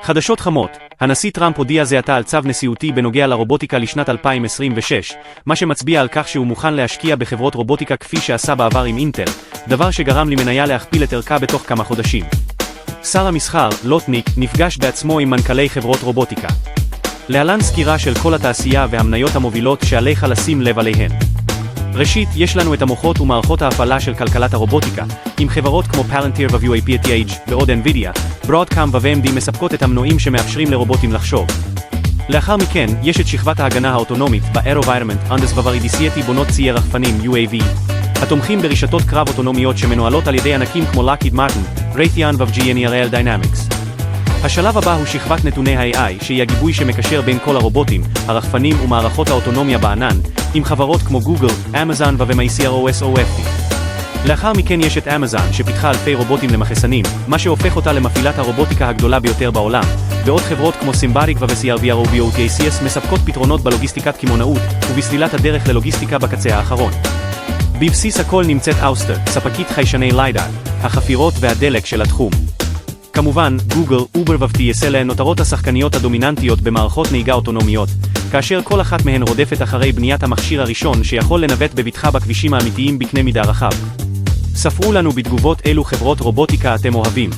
חדשות חמות, הנשיא טראמפ הודיע זה עתה על צו נשיאותי בנוגע לרובוטיקה לשנת 2026, מה שמצביע על כך שהוא מוכן להשקיע בחברות רובוטיקה כפי שעשה בעבר עם אינטל, דבר שגרם למניה להכפיל את ערכה בתוך כמה חודשים. שר המסחר, לוטניק, נפגש בעצמו עם מנכ"לי חברות רובוטיקה. להלן סקירה של כל התעשייה והמניות המובילות שעליך לשים לב עליהן. ראשית, יש לנו את המוחות ומערכות ההפעלה של כלכלת הרובוטיקה, עם חברות כמו Palantir ו-UAPTH ועוד NVIDIA, Broadcom ו-AMD מספקות את המנועים שמאפשרים לרובוטים לחשוב. לאחר מכן, יש את שכבת ההגנה האוטונומית ב-AeroVironment, אנדס וורידיסייטי בונות ציי רחפנים UAV, התומכים ברשתות קרב אוטונומיות שמנוהלות על ידי ענקים כמו Lockheed Martin, Raytheon ו-General Dynamics. השלב הבא הוא שכבת נתוני ה-AI, שהיא הגיבוי שמקשר בין כל הרובוטים, הרחפנים ומערכות האוטונומיה בענן, עם חברות כמו גוגל, אמזון ו-MICROSOFT. לאחר מכן יש את אמזון, שפיתחה אלפי רובוטים למחסנים, מה שהופך אותה למפעילת הרובוטיקה הגדולה ביותר בעולם, ועוד חברות כמו סימבריק ו-CRVROBOTACS מספקות פתרונות בלוגיסטיקת קמעונאות, ובסלילת הדרך ללוגיסטיקה בקצה האחרון. בבסיס הכל נמצאת אוסטר, ספקית חיישני ליידר, החפירות והדלק של התחום. כמובן, גוגל, אובר ו-TSL נותרות השחקניות הדומיננטיות במערכות נהיגה אוטונומיות, כאשר כל אחת מהן רודפת אחרי בניית המכשיר הראשון שיכול לנווט בבטחה בכבישים האמיתיים בקנה מידה רחב. ספרו לנו בתגובות אילו חברות רובוטיקה אתם אוהבים.